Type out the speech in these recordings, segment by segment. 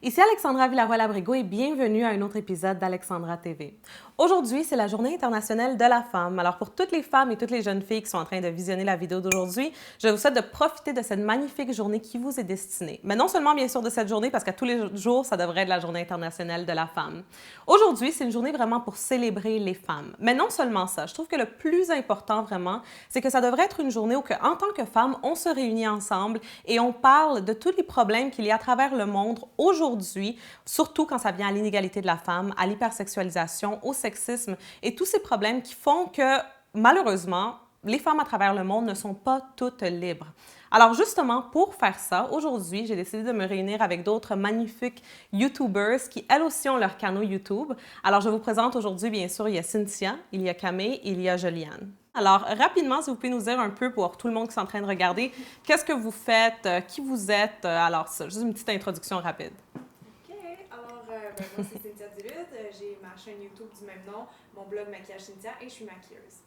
Ici Alexandra Villaroy-Labrigo et bienvenue à un autre épisode d'Alexandra TV. Aujourd'hui, c'est la Journée internationale de la femme. Alors pour toutes les femmes et toutes les jeunes filles qui sont en train de visionner la vidéo d'aujourd'hui, je vous souhaite de profiter de cette magnifique journée qui vous est destinée. Mais non seulement bien sûr de cette journée, parce qu'à tous les jours, ça devrait être la Journée internationale de la femme. Aujourd'hui, c'est une journée vraiment pour célébrer les femmes. Mais non seulement ça, je trouve que le plus important vraiment, c'est que ça devrait être une journée où en tant que femme, on se réunit ensemble et on parle de tous les problèmes qu'il y a à travers le monde aujourd'hui, surtout quand ça vient à l'inégalité de la femme, à l'hypersexualisation, au sexisme et tous ces problèmes qui font que, malheureusement, les femmes à travers le monde ne sont pas toutes libres. Alors justement, pour faire ça, aujourd'hui, j'ai décidé de me réunir avec d'autres magnifiques YouTubers qui, elles aussi, ont leur canal YouTube. Alors je vous présente aujourd'hui, bien sûr, il y a Cynthia, il y a Camille, il y a Joliane. Alors, rapidement, si vous pouvez nous dire un peu pour tout le monde qui est en train de regarder, qu'est-ce que vous faites, qui vous êtes, alors ça, juste une petite introduction rapide. OK. Alors, moi, c'est Cynthia Duluth. J'ai ma chaîne YouTube du même nom, mon blog Maquillage Cynthia et je suis maquilleuse.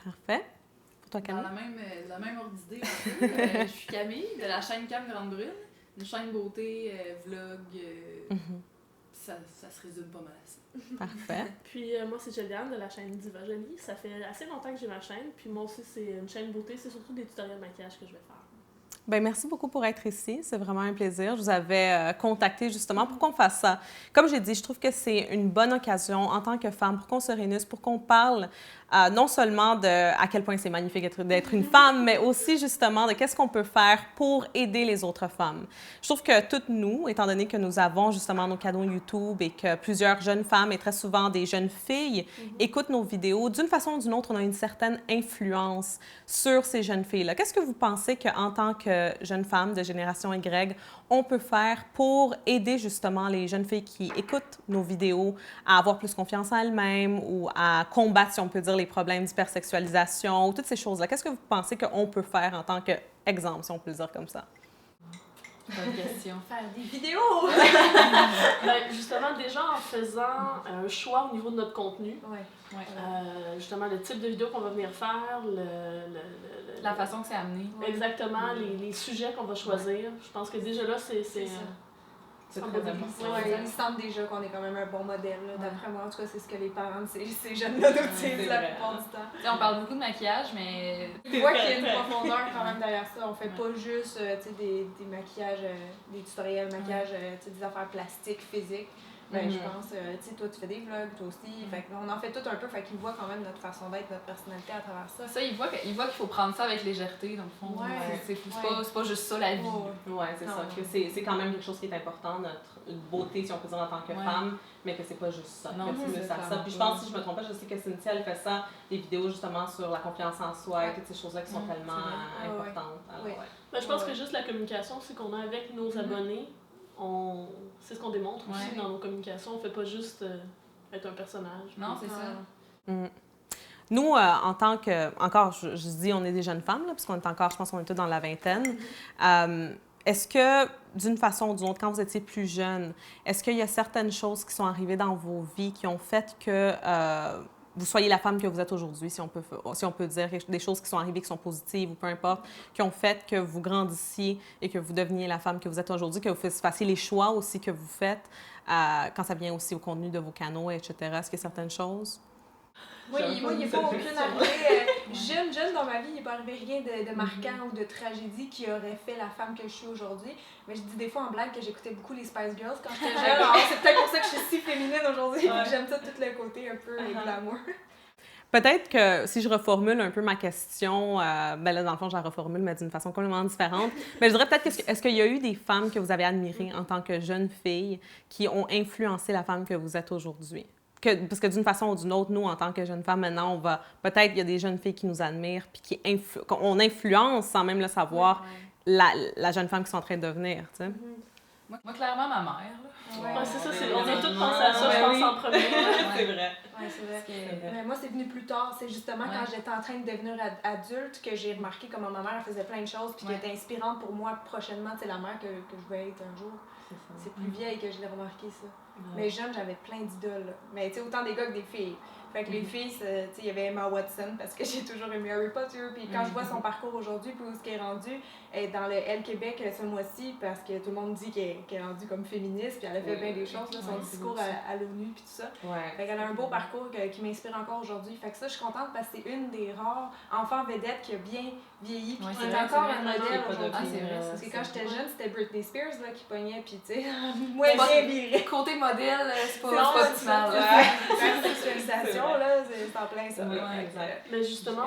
Parfait. Pour toi, Camille? Dans la même ordre d'idée, je suis Camille, de la chaîne Cam Grande Brune, une chaîne beauté, vlog, ça se résume pas mal à ça. Parfait. Puis moi, c'est Joliane de la chaîne Diva Jolie. Ça fait assez longtemps que j'ai ma chaîne. Puis moi aussi, c'est une chaîne beauté. C'est surtout des tutoriels de maquillage que je vais faire. Bien, merci beaucoup pour être ici. C'est vraiment un plaisir. Je vous avais contacté justement pour qu'on fasse ça. Comme j'ai dit, je trouve que c'est une bonne occasion en tant que femme pour qu'on se réunisse, pour qu'on parle non seulement de à quel point c'est magnifique d'être une femme, mais aussi justement de qu'est-ce qu'on peut faire pour aider les autres femmes. Je trouve que toutes nous, étant donné que nous avons justement nos canaux YouTube et que plusieurs jeunes femmes et très souvent des jeunes filles écoutent nos vidéos, d'une façon ou d'une autre, on a une certaine influence sur ces jeunes filles-là. Qu'est-ce que vous pensez qu'en tant que jeune femme de génération Y, on peut faire pour aider justement les jeunes filles qui écoutent nos vidéos à avoir plus confiance en elles-mêmes ou à combattre, si on peut dire, les problèmes d'hypersexualisation ou toutes ces choses-là? Qu'est-ce que vous pensez qu'on peut faire en tant qu'exemple, si on peut le dire comme ça? Bonne question. Faire des vidéos! Ben, justement, déjà en faisant un choix au niveau de notre contenu, Ouais. justement le type de vidéo qu'on va venir faire, La façon que c'est amené. exactement les sujets qu'on va choisir. Je pense que déjà là, c'est C'est un très bon début. important. Ouais, il semble déjà qu'on est quand même un bon modèle. Là. D'après moi, en tout cas, c'est ce que les parents de ces jeunes-là nous disent la plupart du temps. T'sais, on parle beaucoup de maquillage, mais On voit qu'il y a une profondeur quand même derrière ça. On fait pas juste des maquillages, des tutoriels maquillage, des affaires plastiques, physiques. Ben, je pense, toi tu fais des vlogs, toi aussi. Fait on en fait tout un peu, fait qu'ils voient quand même notre façon d'être, notre personnalité à travers ça. ça, il voit qu'il faut prendre ça avec légèreté, dans le fond. Ouais. C'est pas juste ça la vie. Oui, c'est Non. ça. Que c'est quand même quelque chose qui est important, notre beauté, si on peut dire, en tant que femme, mais que c'est pas juste ça. Non, que c'est c'est ça. Puis je pense, si je me trompe pas, je sais que Cynthia, elle fait ça, des vidéos justement sur la confiance en soi et toutes ces choses-là qui sont tellement importantes. Alors, Oui. Ben, je pense que juste la communication, c'est qu'on a avec nos abonnés. C'est ce qu'on démontre aussi dans nos communications. On fait pas juste être un personnage. Non, c'est ça. Nous, en tant que, encore, je dis, on est des jeunes femmes, là, parce qu'on est encore, je pense qu'on est tous dans la vingtaine. Est-ce que, d'une façon ou d'une autre, quand vous étiez plus jeune, est-ce qu'il y a certaines choses qui sont arrivées dans vos vies qui ont fait que vous soyez la femme que vous êtes aujourd'hui, si on peut dire, des choses qui sont arrivées, qui sont positives ou peu importe, qui ont fait que vous grandissiez et que vous deveniez la femme que vous êtes aujourd'hui, que vous fassiez les choix aussi que vous faites, quand ça vient aussi au contenu de vos canaux, etc. Est-ce qu'il y a certaines choses? Moi, il n'est pas aucune arrivée. Jeune dans ma vie, il n'est pas arrivé rien de marquant ou de tragédie qui aurait fait la femme que je suis aujourd'hui. Mais je dis des fois en blague que j'écoutais beaucoup les Spice Girls quand j'étais jeune. Alors c'est peut-être pour ça que je suis si féminine aujourd'hui. J'aime ça, tout le côté un peu glamour. Peut-être que si je reformule un peu ma question, ben là, dans le fond, je la reformule, mais d'une façon complètement différente. Mais je dirais peut-être est-ce qu'il y a eu des femmes que vous avez admirées en tant que jeune fille qui ont influencé la femme que vous êtes aujourd'hui? Parce que d'une façon ou d'une autre, nous, en tant que jeunes femmes, maintenant, on va... Peut-être il y a des jeunes filles qui nous admirent, puis qu'on influence sans même le savoir la jeune femme qu'ils sont en train de devenir, tu sais. Moi, clairement, ma mère. Ouais, c'est ça, on a toutes pensé à ça, je pense, en premier. C'est vrai. Oui, c'est vrai. Moi, c'est venu plus tard. C'est justement quand j'étais en train de devenir adulte que j'ai remarqué comment ma mère faisait plein de choses puis qu'elle était inspirante pour moi prochainement. C'est la mère que je vais être un jour. C'est plus vieille que je l'ai remarqué, ça. Mais jeune, j'avais plein d'idoles. Mais tu sais, autant des gars que des filles. Fait que les filles, tu sais, il y avait Emma Watson parce que j'ai toujours aimé Harry Potter. Puis quand je vois son parcours aujourd'hui, puis où est-ce qu'elle est rendue, elle est dans le Elle Québec ce mois-ci parce que tout le monde dit qu'elle est rendue comme féministe. Puis elle a fait bien des choses, là, son discours à l'ONU, puis tout ça. Fait qu'elle a un beau parcours qui m'inspire encore aujourd'hui. Fait que ça, je suis contente parce que c'est une des rares enfants vedettes qui a bien vieilli. Puis c'est encore un modèle aujourd'hui. Parce que quand j'étais jeune, c'était Britney Spears là, qui pognait, puis tu sais, moins bien virée. Côté modèle, c'est pas optimal. La sexualisation, là, c'est en plein ça. Mais justement,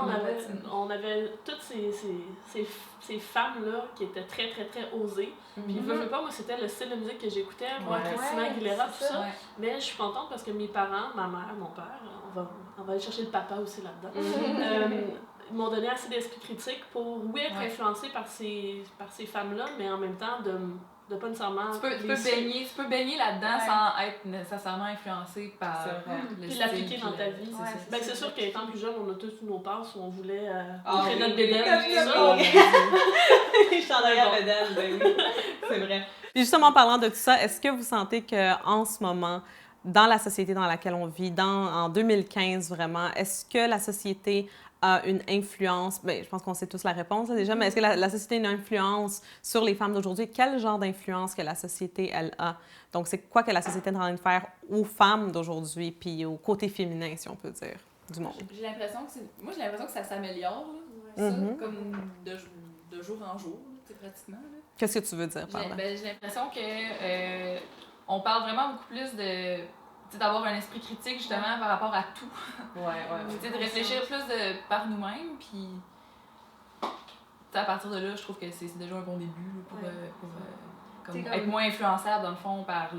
on avait toutes ces femmes-là qui étaient très, très, très osées. Puis, veux pas, moi, c'était le style de musique que j'écoutais, moi, Christina Aguilera, tout ça. Mais je suis contente parce que mes parents, ma mère, mon père, on va aller chercher le papa aussi là-dedans, ils m'ont donné assez d'esprit critique pour, oui, être influencée par ces femmes-là, mais en même temps, de pas nécessairement... Tu peux baigner là-dedans sans être nécessairement influencé par le puis style. l'appliquer dans ta vie, c'est ça. C'est sûr qu'étant plus jeune, on a tous nos passes où on voulait montrer notre bédaine, tout ça. Les chandails à bédaine, ben oui, c'est vrai. Puis justement, en parlant de tout ça, est-ce que vous sentez qu'en ce moment, dans la société dans laquelle on vit, en 2015 vraiment, est-ce que la société a une influence, bien, je pense qu'on sait tous la réponse là, déjà, mais est-ce que la société a une influence sur les femmes d'aujourd'hui? Quel genre d'influence que la société, elle a? Donc, c'est quoi que la société est en train de faire aux femmes d'aujourd'hui, puis au côté féminin, si on peut dire, du monde? J'ai l'impression que ça s'améliore, là, ça, comme de jour en jour, pratiquement. Là. Qu'est-ce que tu veux dire par là? J'ai l'impression que on parle vraiment beaucoup plus d'avoir un esprit critique justement par rapport à tout. De réfléchir plus par nous-mêmes, puis à partir de là, je trouve que c'est déjà un bon début pour être moins influençable dans le fond par,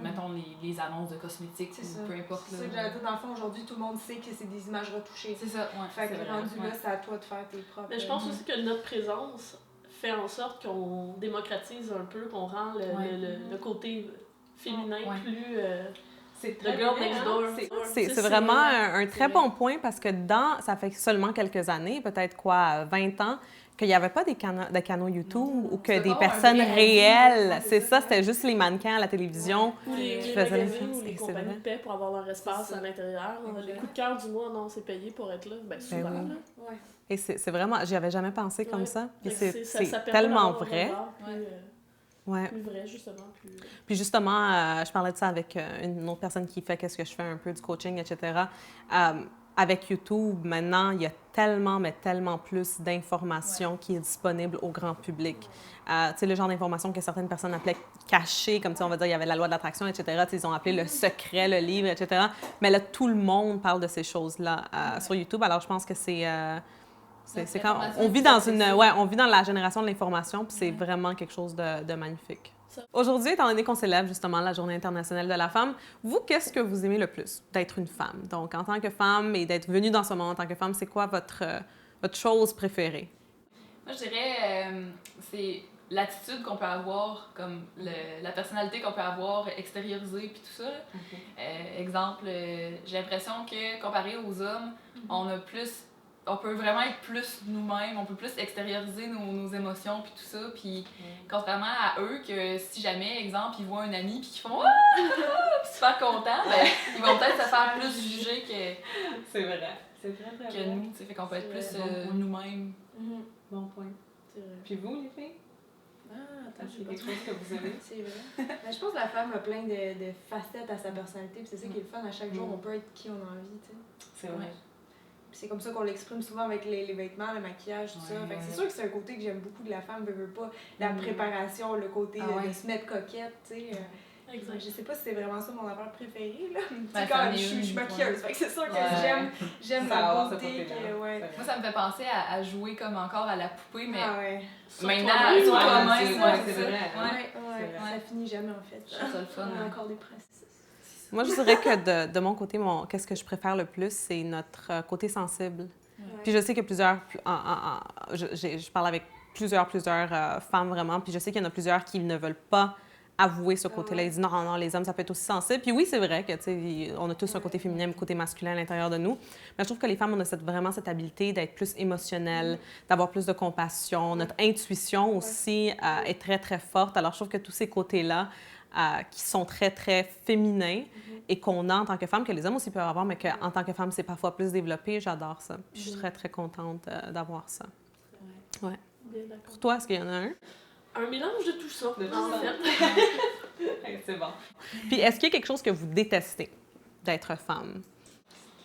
mettons, les annonces de cosmétiques ou peu importe. C'est ça que j'allais dire, dans le fond, aujourd'hui, tout le monde sait que c'est des images retouchées. C'est ça, Fait que rendu là, c'est à toi de faire tes propres... Mais je pense aussi que notre présence fait en sorte qu'on démocratise un peu, qu'on rend le côté féminin plus... C'est The Girl Next Door. C'est vraiment un très bon point parce que ça fait seulement quelques années, peut-être 20 ans, qu'il n'y avait pas des canaux YouTube ou que des personnes réelles. C'est ça, c'était juste les mannequins à la télévision qui faisaient les compagnies paient pour avoir leur espace à l'intérieur. Les coups de cœur du mois, non, c'est payé pour être là. Bien, souvent. Oui. Et c'est vraiment, j'y avais jamais pensé comme ça. Puis c'est tellement vrai. Plus vrai, justement. Puis justement, je parlais de ça avec une autre personne qui fait qu'est-ce que je fais un peu du coaching, etc. Avec YouTube, maintenant, il y a tellement, mais tellement plus d'informations qui est disponible au grand public. Tu sais, le genre d'informations que certaines personnes appelaient cachées, comme on va dire, il y avait la loi de l'attraction, etc. Ils ont appelé le secret, le livre, etc. Mais là, tout le monde parle de ces choses-là sur YouTube. Alors, je pense que c'est quand on vit on vit dans la génération de l'information, puis c'est vraiment quelque chose de magnifique. Aujourd'hui, étant donné qu'on célèbre justement la Journée internationale de la femme, vous, qu'est-ce que vous aimez le plus d'être une femme? Donc, en tant que femme et d'être venue dans ce monde en tant que femme, c'est quoi votre chose préférée? Moi, je dirais, c'est l'attitude qu'on peut avoir, comme la personnalité qu'on peut avoir extériorisée, puis tout ça. Exemple, j'ai l'impression que comparé aux hommes, on peut vraiment être plus nous-mêmes, on peut plus extérioriser nos émotions puis tout ça, puis contrairement à eux que si jamais, exemple, ils voient un ami puis qu'ils font super contents, ben, ils vont peut-être se faire plus juger que c'est vrai que nous, fait qu'on peut être plus nous-mêmes. Bon point. C'est vrai. Puis vous, les filles? C'est quelque chose que vous aimez? C'est vrai. Mais je pense que la femme a plein de facettes à sa personnalité, puis c'est ça qui est le fun. À chaque jour, on peut être qui on a envie, tu sais. C'est vrai. C'est comme ça qu'on l'exprime souvent avec les vêtements, le maquillage, tout ça. Fait que c'est sûr que c'est un côté que j'aime beaucoup de la femme, veut pas. La préparation, le côté de se mettre coquette, tu sais. Exact. Je sais pas si c'est vraiment ça mon affaire préférée, là. Quand je suis maquilleuse, fait que c'est sûr que j'aime la beauté. Moi, ça me fait penser à jouer comme encore à la poupée, mais maintenant, sur toi-même, c'est vrai. Ça finit jamais, en fait. Je trouve ça le fun. On a encore des princesses. Moi, je dirais que de mon côté, qu'est-ce que je préfère le plus, c'est notre côté sensible. Puis je sais que je parle avec plusieurs femmes vraiment, puis je sais qu'il y en a plusieurs qui ne veulent pas avouer ce côté-là. Ils disent non, les hommes, ça peut être aussi sensible. Puis oui, c'est vrai que, tu sais, on a tous un côté féminin, un côté masculin à l'intérieur de nous. Mais je trouve que les femmes, on a vraiment cette habileté d'être plus émotionnelles, d'avoir plus de compassion. Notre intuition aussi est très, très forte. Alors, je trouve que tous ces côtés-là, qui sont très, très féminins et qu'on a en tant que femme, que les hommes aussi peuvent avoir, mais qu'en tant que femme, c'est parfois plus développé. J'adore ça. Puis je suis très, très contente d'avoir ça. Ouais. Pour toi, est-ce qu'il y en a un? Un mélange de tout ça, en fait. C'est bon. Puis est-ce qu'il y a quelque chose que vous détestez d'être femme?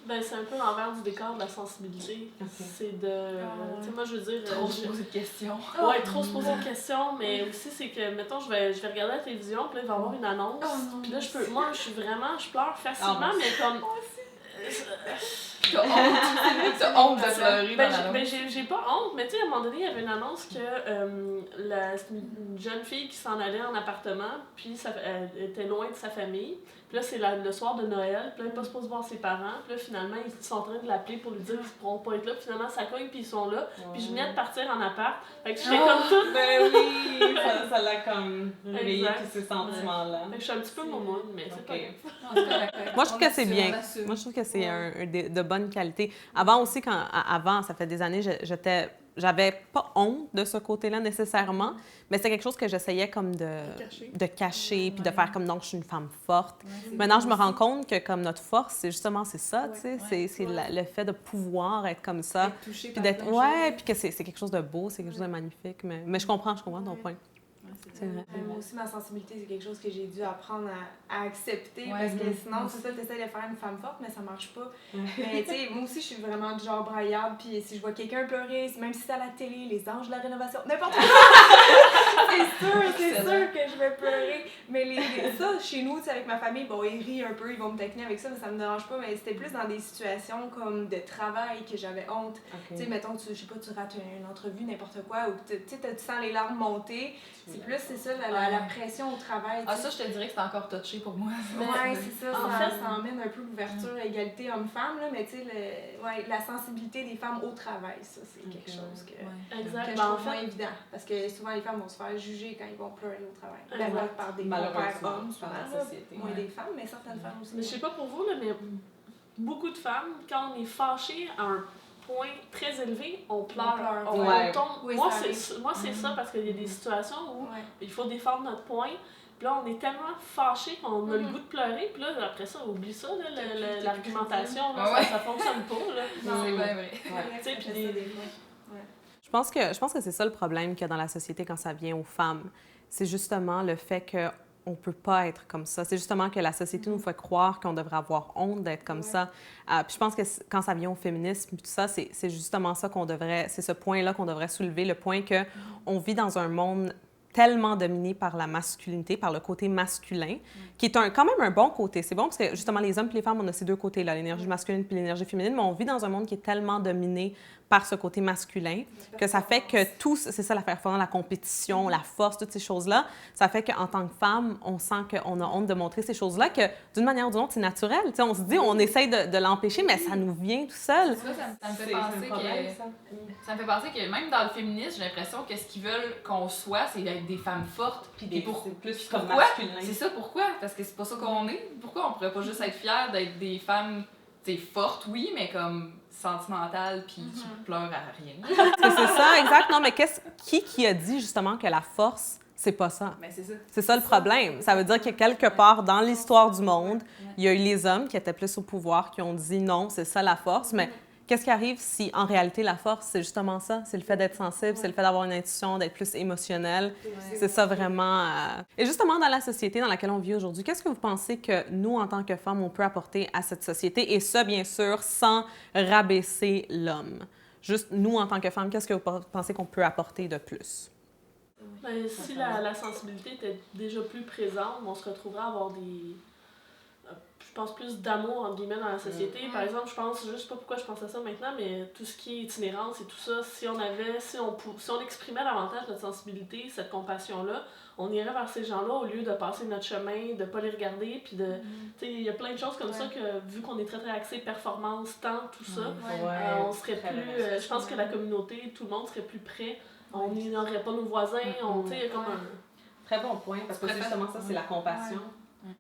Ben, c'est un peu l'envers du décor de la sensibilité. C'est de... tu sais, moi, je veux dire... Trop se poser de questions. Ouais, trop se poser de questions, mais aussi, c'est que, mettons, je vais regarder la télévision, puis là, il va y avoir une annonce. Puis là, je pleure facilement, mais comme... T'as honte de pleurer dans l'annonce. Ben, j'ai pas honte, mais tu sais, à un moment donné, il y avait une annonce que c'est une jeune fille qui s'en allait en appartement, puis elle était loin de sa famille. Puis là, c'est le soir de Noël, puis là, elle n'est pas supposée voir ses parents. Puis là, finalement, ils sont en train de l'appeler pour lui dire qu'ils ne pourront pas être là. Puis finalement, ça cogne, puis ils sont là. Puis je venais de partir en appart. Fait que j'étais comme toute... Ben oui! ça l'a comme réveillé tous ces sentiments-là. Fait que je suis un petit peu momoune, mais c'est pas Moi, je trouve que c'est bien. Moi, je trouve que c'est de bonne qualité. Avant aussi, avant, ça fait des années, j'avais pas honte de ce côté-là nécessairement, mais c'est quelque chose que j'essayais comme de cacher puis de faire comme non, je suis une femme forte. Maintenant, je me rends compte que comme notre force, c'est justement c'est ça, tu sais, c'est le fait de pouvoir être comme ça, puis d'être puis que c'est quelque chose de beau, c'est quelque chose de magnifique, mais je comprends ton point. C'est vrai. Moi aussi, ma sensibilité, c'est quelque chose que j'ai dû apprendre à accepter parce que sinon, c'est ça, tu essaies de faire une femme forte, mais ça marche pas. Mais tu sais, moi aussi, je suis vraiment du genre braillarde, puis si je vois quelqu'un pleurer, même si c'est à la télé, les anges de la rénovation, n'importe quoi, c'est sûr que je vais pleurer. Mais ça, chez nous, avec ma famille, bon, ils rient un peu, ils vont me taquiner avec ça, mais ça me dérange pas. Mais c'était plus dans des situations comme de travail que j'avais honte. Tu sais, mettons, je sais pas, tu rates une entrevue, n'importe quoi, ou tu sens les larmes monter. C'est plus, c'est ça, la pression au travail. Ah, ça, je te dirais que c'est encore touché pour moi. Ouais, c'est ça. Ça emmène un peu l'ouverture, l'égalité homme-femme, là, mais tu sais, la sensibilité des femmes au travail, ça, c'est quelque chose que je trouve moins évident. Parce que souvent, les femmes vont se faire juger quand ils vont pleurer au travail. D'abord par des pères hommes, souvent, moins des femmes, mais certaines femmes aussi. Mais je sais pas pour vous, là, mais beaucoup de femmes, quand on est fâché à un point très élevé, on pleure. On tombe. Oui, moi, c'est ça, parce qu'il y a des situations où il faut défendre notre point. Puis là, on est tellement fâché qu'on a le goût de pleurer. Puis là, après ça, oublie ça, l'argumentation, ça fonctionne pas. Là. C'est bien vrai. Je pense que c'est ça le problème qu'il y a dans la société quand ça vient aux femmes. C'est justement le fait que on peut pas être comme ça. C'est justement que la société nous fait croire qu'on devrait avoir honte d'être comme ça. Puis je pense que quand ça vient au féminisme et tout ça, c'est justement ça c'est ce point-là qu'on devrait soulever, le point que on vit dans un monde tellement dominé par la masculinité, par le côté masculin, qui est quand même un bon côté. C'est bon parce que justement, les hommes et les femmes, on a ces deux côtés-là, l'énergie masculine puis l'énergie féminine, mais on vit dans un monde qui est tellement dominé par ce côté masculin que ça fait que c'est ça l'affaire forte, la compétition, la force, toutes ces choses-là, ça fait qu'en tant que femme, on sent qu'on a honte de montrer ces choses-là, que d'une manière ou d'une autre, c'est naturel. T'sais, on se dit, on essaye de l'empêcher, mais ça nous vient tout seul. Ça me fait penser que même dans le féminisme, j'ai l'impression que ce qu'ils veulent qu'on soit, c'est d'être des femmes fortes. Puis plus comme pourquoi? masculin. C'est ça, pourquoi? Parce que c'est pas ça qu'on est. Pourquoi on pourrait pas juste être fiers d'être des femmes fortes, oui, mais comme sentimentales puis qui pleurent à rien. C'est ça, exact. Non, mais qui a dit justement que la force, c'est pas ça? Ben, c'est ça. C'est ça le problème. Ça veut dire que quelque part dans l'histoire du monde, il y a eu les hommes qui étaient plus au pouvoir, qui ont dit non, c'est ça la force, mais qu'est-ce qui arrive si, en réalité, la force, c'est justement ça? C'est le fait d'être sensible, c'est le fait d'avoir une intuition, d'être plus émotionnel. C'est ça vraiment. Et justement, dans la société dans laquelle on vit aujourd'hui, qu'est-ce que vous pensez que nous, en tant que femmes, on peut apporter à cette société? Et ça, bien sûr, sans rabaisser l'homme. Juste, nous, en tant que femmes, qu'est-ce que vous pensez qu'on peut apporter de plus? Ben, si la sensibilité était déjà plus présente, on se retrouverait à avoir je pense plus d'amour entre guillemets dans la société. Par exemple, je sais pas pourquoi je pense à ça maintenant, mais tout ce qui est itinérance et tout ça, si on exprimait davantage notre sensibilité, cette compassion-là, on irait vers ces gens-là au lieu de passer notre chemin, de pas les regarder, puis de, tu sais, il y a plein de choses comme ça que vu qu'on est très très axé performance, temps, tout ça, on serait plus, je pense que la communauté, tout le monde serait plus prêt. On n'ignorerait pas nos voisins, tu sais, comme un très bon point parce que justement ça, c'est la compassion.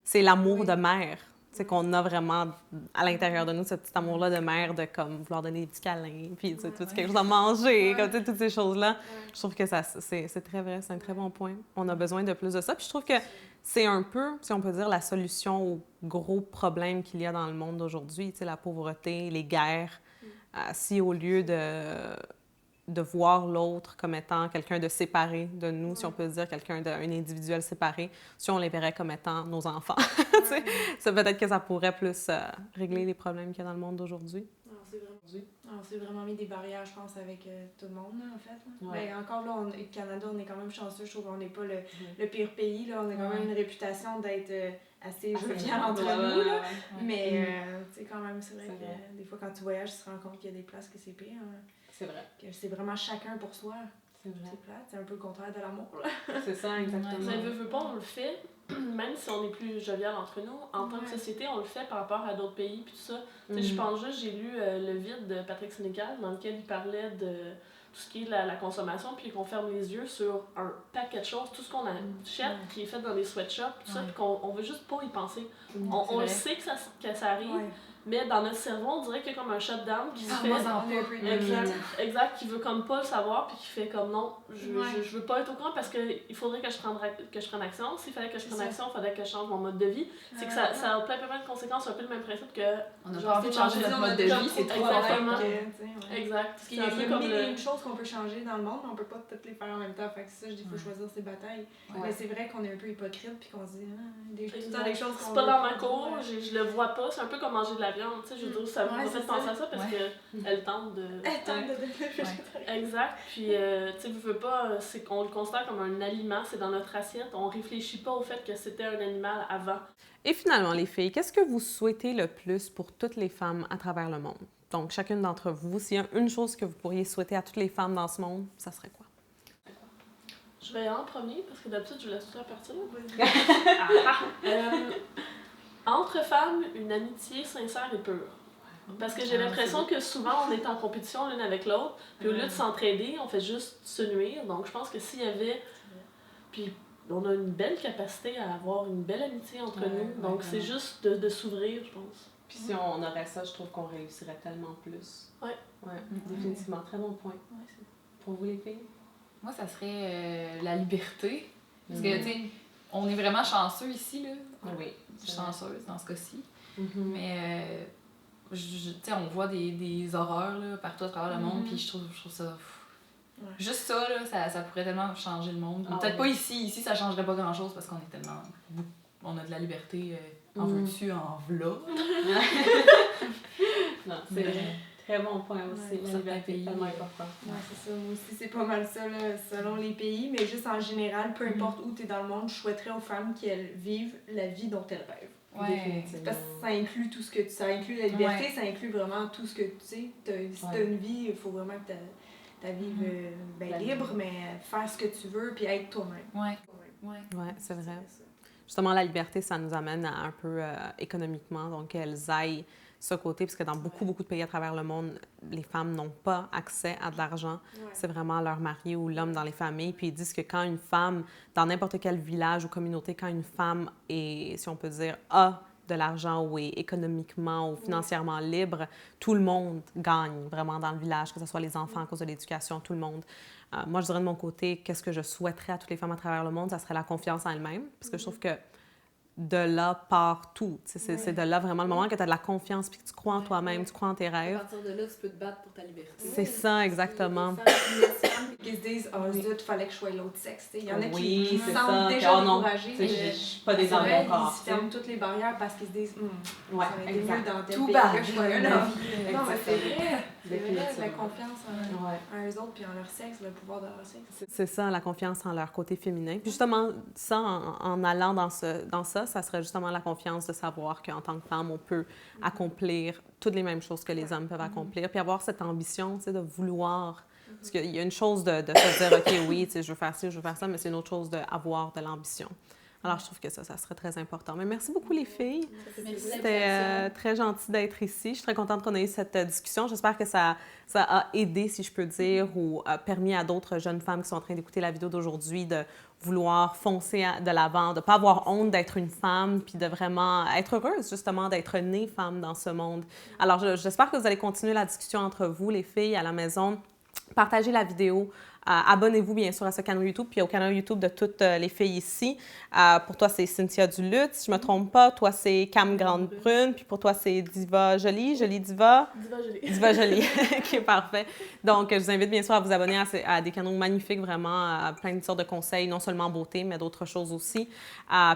C'est l'amour de mère. C'est qu'on a vraiment à l'intérieur de nous ce petit amour-là de mère, de comme vouloir donner des petits câlins, puis tout quelque chose à manger, comme toutes ces choses-là. Je trouve que c'est très vrai, c'est un très bon point. On a besoin de plus de ça. Puis je trouve que c'est un peu, si on peut dire, la solution aux gros problèmes qu'il y a dans le monde d'aujourd'hui, tu sais, la pauvreté, les guerres. Si au lieu de voir l'autre comme étant quelqu'un de séparé de nous, si on peut dire quelqu'un d'un individuel séparé, si on les verrait comme étant nos enfants. Ça peut-être que ça pourrait plus régler les problèmes qu'il y a dans le monde d'aujourd'hui. On s'est vraiment mis des barrières, je pense, avec tout le monde, là, en fait. Là. Ouais. Mais encore là, au Canada, on est quand même chanceux. Je trouve qu'on n'est pas le pire pays. Là. On a quand même une réputation d'être assez jovial entre nous. Là. Mais tu sais, quand même, c'est vrai que des fois, quand tu voyages, tu te rends compte qu'il y a des places que c'est pire. Hein. C'est vrai. Que c'est vraiment chacun pour soi. C'est vrai. C'est plate. C'est un peu le contraire de l'amour. Là. C'est ça, exactement. Ça veut pas, on le fait, même si on est plus jovial entre nous, en tant que société, on le fait par rapport à d'autres pays puis tout ça. Je pense juste, j'ai lu Le Vide de Patrick Sénécal, dans lequel il parlait de tout ce qui est la consommation, puis qu'on ferme les yeux sur un paquet de choses, tout ce qu'on achète, qui est fait dans des sweatshops, tout ça, puis qu'on veut juste pas y penser. On le sait que ça arrive, mais dans notre cerveau, on dirait qu'il y a comme un shutdown qui se fait. Exact, qui veut comme pas le savoir, puis qui fait comme non, je veux pas être au courant parce qu'il faudrait que je prenne action. S'il fallait que je prenne action, il faudrait que je change mon mode de vie. C'est que ça a plein de conséquences, un peu le même principe que. On n'a pas envie de changer notre mode de vie, c'est trop exactement. Exact. Parce qu'il y a mille et une choses qu'on peut changer dans le monde, mais on peut pas toutes les faire en même temps. Fait que ça, je dis, il faut choisir ses batailles. Mais c'est vrai qu'on est un peu hypocrite, puis qu'on se dit, des choses qu'on. C'est pas dans ma cour, je le vois pas. C'est un peu comme manger de la viande, tu sais. Je veux dire, ça m'a fait penser à ça parce qu'elle tente de. Elle tente de devenir Exact. Puis, tu sais, veux pas, c'est qu'on le considère comme un aliment, c'est dans notre assiette. On réfléchit pas au fait que c'était un animal avant. Et finalement, les filles, qu'est-ce que vous souhaitez le plus pour toutes les femmes à travers le monde? Donc, chacune d'entre vous, s'il y a une chose que vous pourriez souhaiter à toutes les femmes dans ce monde, ça serait quoi? Je vais y aller en premier, parce que d'habitude, je laisse tout à partir. Entre femmes, une amitié sincère et pure. Parce que j'ai l'impression que souvent, on est en compétition l'une avec l'autre, puis au lieu de s'entraider, on fait juste se nuire. Donc, je pense que s'il y avait... Puis, on a une belle capacité à avoir une belle amitié entre nous. Donc, c'est juste de s'ouvrir, je pense. Puis si on aurait ça, je trouve qu'on réussirait tellement plus. Oui. Définitivement. Très bon point. Pour vous, les filles? Moi, ça serait la liberté. Parce que, tu sais, on est vraiment chanceux ici, là. Oui. Chanceuse dans ce cas-ci. Mais, tu sais, on voit des horreurs là, partout à travers le monde, puis je trouve ça... Juste ça, là, ça pourrait tellement changer le monde. Peut-être pas ici. Ici, ça changerait pas grand-chose parce qu'on est tellement... On a de la liberté, en veux-tu, en v'là. Non, c'est très bon point aussi. La liberté est tellement importante. C'est ça. Moi aussi, c'est pas mal ça, là, selon les pays. Mais juste en général, peu importe où tu es dans le monde, je souhaiterais aux femmes qu'elles vivent la vie dont elles rêvent. Parce que ça inclut tout ce que ça inclut la liberté, ça inclut vraiment tout ce que tu sais. Si tu as une vie, il faut vraiment que ta vie libre, mais faire ce que tu veux puis être toi-même. Oui, c'est vrai. Justement, la liberté, ça nous amène à un peu économiquement, donc qu'elles aillent ce côté, parce que dans beaucoup de pays à travers le monde, les femmes n'ont pas accès à de l'argent. C'est vraiment leur mari ou l'homme dans les familles. Puis ils disent que quand une femme, dans n'importe quel village ou communauté, quand une femme est, si on peut dire, a de l'argent ou est économiquement ou financièrement libre, tout le monde gagne vraiment dans le village, que ce soit les enfants à cause de l'éducation, tout le monde. Moi, je dirais de mon côté, qu'est-ce que je souhaiterais à toutes les femmes à travers le monde, ça serait la confiance en elles-mêmes, parce que je trouve que de là part tout. C'est de là vraiment le moment que tu as de la confiance puis que tu crois en toi-même, tu crois en tes rêves. À partir de là, tu peux te battre pour ta liberté. C'est ça, exactement. Qui se disent, zut, fallait que je sois l'autre sexe. Il y en a Oui, qui c'est se sentent ça. déjà Oh non, découragés. je suis pas des dans mon corps. Ils se ferment toutes les barrières parce qu'ils se disent, ça va être mieux dans tel Tout pays bas, que je sois là. Non, mais c'est vrai. C'est vrai, la Définitivement. confiance en eux autres puis en leur sexe, le pouvoir de leur sexe. C'est ça, la confiance en leur côté féminin. Puis justement, ça, en allant dans ça, ça serait justement la confiance de savoir qu'en tant que femme, on peut accomplir toutes les mêmes choses que les hommes peuvent accomplir, puis avoir cette ambition, tu sais, de vouloir. Parce qu'il y a une chose de se dire, OK, oui, tu sais, je veux faire ci, je veux faire ça, mais c'est une autre chose d'avoir de l'ambition. Alors, je trouve que ça serait très important. Mais merci beaucoup, les filles. Merci. C'était très gentil d'être ici. Je suis très contente qu'on ait eu cette discussion. J'espère que ça a aidé, si je peux dire, ou a permis à d'autres jeunes femmes qui sont en train d'écouter la vidéo d'aujourd'hui de vouloir foncer de l'avant, de ne pas avoir honte d'être une femme, puis de vraiment être heureuse, justement, d'être née femme dans ce monde. Alors, j'espère que vous allez continuer la discussion entre vous, les filles, à la maison. Partagez la vidéo. Abonnez-vous bien sûr à ce canal YouTube, puis au canal YouTube de toutes les filles ici. Pour toi, c'est Cynthia Duluth, si je ne me trompe pas. Toi, c'est Cam Grande-Brune, puis pour toi, c'est Diva Jolie, Jolie Diva. Diva Jolie. Diva Jolie, qui est parfait. Donc, je vous invite bien sûr à vous abonner à des canaux magnifiques, vraiment, à plein de sortes de conseils, non seulement en beauté, mais d'autres choses aussi.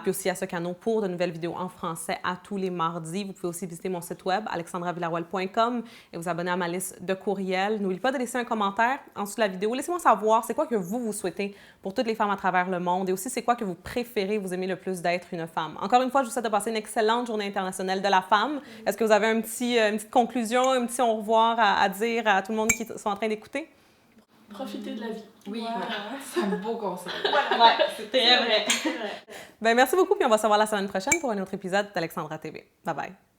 Puis aussi à ce canal pour de nouvelles vidéos en français à tous les mardis. Vous pouvez aussi visiter mon site web, alexandravillaroel.com, et vous abonner à ma liste de courriels. N'oubliez pas de laisser un commentaire en dessous de la vidéo. Laissez-moi savoir c'est quoi que vous souhaitez pour toutes les femmes à travers le monde et aussi c'est quoi que vous préférez, vous aimez le plus d'être une femme. Encore une fois, je vous souhaite de passer une excellente journée internationale de la femme. Est-ce que vous avez une petite conclusion, un petit au revoir à dire à tout le monde qui sont en train d'écouter? Profitez de la vie. Oui, c'est un beau conseil. Ouais, c'est très vrai. Ben, merci beaucoup, puis on va se voir la semaine prochaine pour un autre épisode d'Alexandra TV. Bye bye.